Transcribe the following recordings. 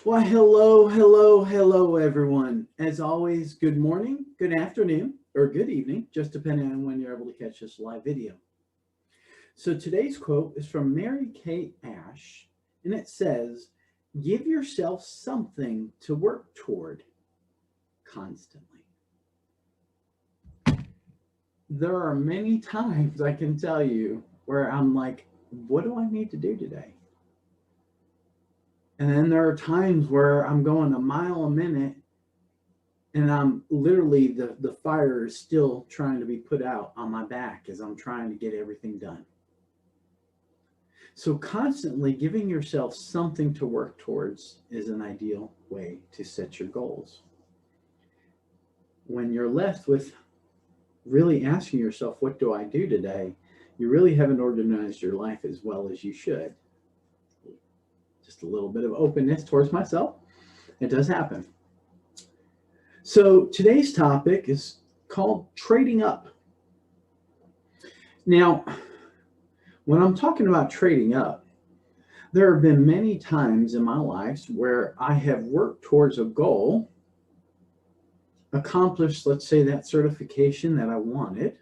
Well, hello, everyone. As always, good morning, good afternoon, or good evening, just depending on when you're able to catch this live video. So today's quote is from Mary Kay Ash, and it says, "Give yourself something to work toward constantly." There are many times I can tell you where I'm like, what do I need to do today? And then there are times where I'm going a mile a minute and I'm literally the fire is still trying to be put out on my back as I'm trying to get everything done. So constantly giving yourself something to work towards is an ideal way to set your goals. When you're left with really asking yourself, what do I do today? You really haven't organized your life as well as you should. Just a little bit of openness towards myself. It does happen. So today's topic is called trading up. Now, when I'm talking about trading up, there have been many times in my life where I have worked towards a goal, accomplished, let's say, that certification that I wanted.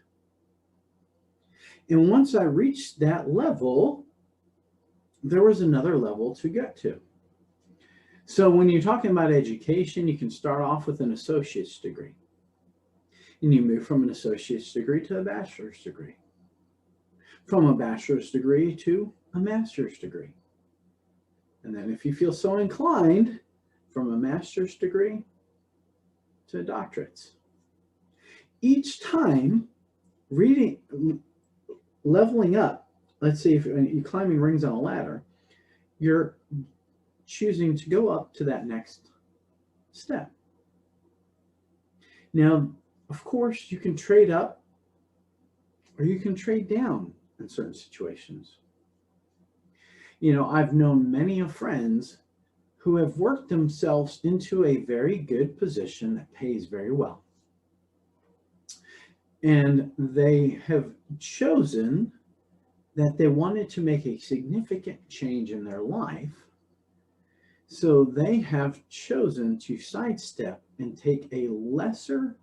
And once I reached that level, there was another level to get to. So when you're talking about education, you can start off with an associate's degree. And you move from an associate's degree to a bachelor's degree. From a bachelor's degree to a master's degree. And then if you feel so inclined, from a master's degree to doctorates. Each time, leveling up, let's say if you're climbing rings on a ladder, you're choosing to go up to that next step. Now, of course, you can trade up or you can trade down in certain situations. I've known many of friends who have worked themselves into a very good position that pays very well. And they have chosen that they wanted to make a significant change in their life. So they have chosen to sidestep and take a lesser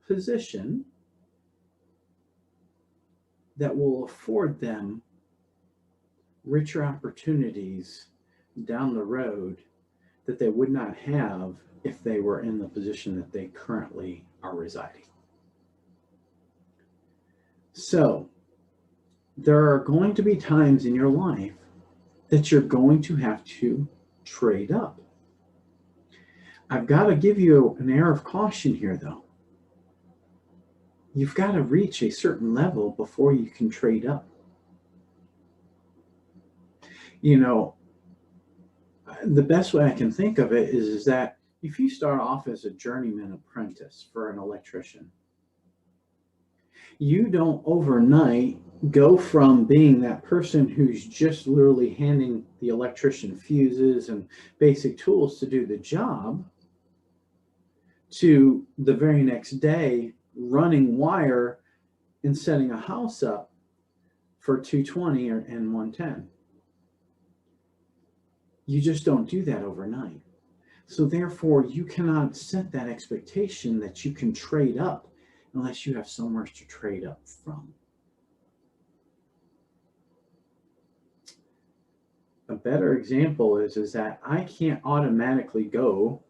position that will afford them richer opportunities down the road that they would not have if they were in the position that they currently are residing. So there are going to be times in your life that you're going to have to trade up. I've got to give you an air of caution here, though. You've got to reach a certain level before you can trade up. The best way I can think of it is that if you start off as a journeyman apprentice for an electrician, you don't overnight go from being that person who's just literally handing the electrician fuses and basic tools to do the job to the very next day running wire and setting a house up for 220 and 110. You just don't do that overnight. So therefore, you cannot set that expectation that you can trade up unless you have somewhere to trade up from. A better example is that I can't automatically go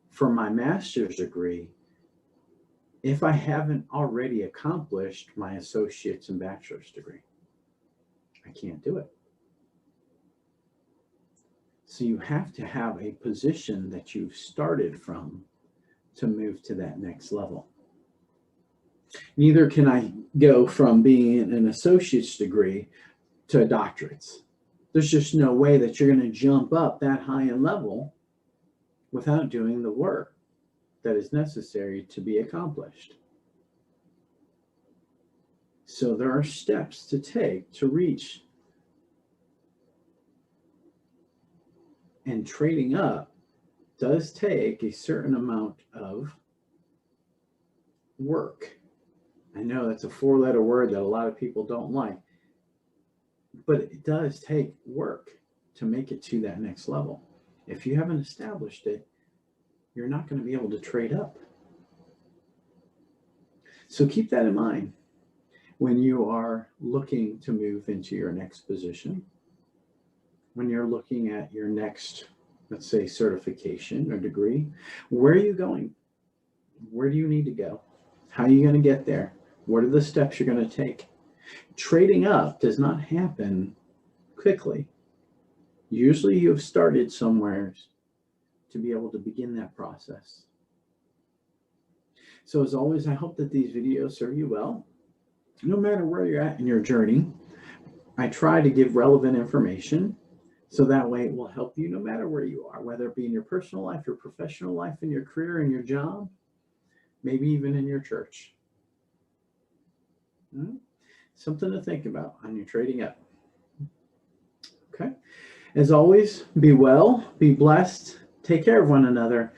for my master's degree if I haven't already accomplished my associate's and bachelor's degree. I can't do it. So you have to have a position that you've started from to move to that next level. Neither can I go from being an associate's degree to a doctorate's. There's just no way that you're going to jump up that high in level without doing the work that is necessary to be accomplished. So there are steps to take to reach. And trading up does take a certain amount of work. I know that's a 4-letter word that a lot of people don't like, but it does take work to make it to that next level. If you haven't established it, you're not going to be able to trade up. So keep that in mind when you are looking to move into your next position, when you're looking at your next, let's say, certification or degree. Where are you going? Where do you need to go? How are you going to get there? What are the steps you're going to take? Trading up does not happen quickly. Usually you have started somewhere to be able to begin that process. So as always, I hope that these videos serve you well. No matter where you're at in your journey, I try to give relevant information so that way it will help you no matter where you are, whether it be in your personal life, your professional life, in your career, in your job, maybe even in your church. Something to think about on your trading up. Okay. As always, be well, be blessed, take care of one another,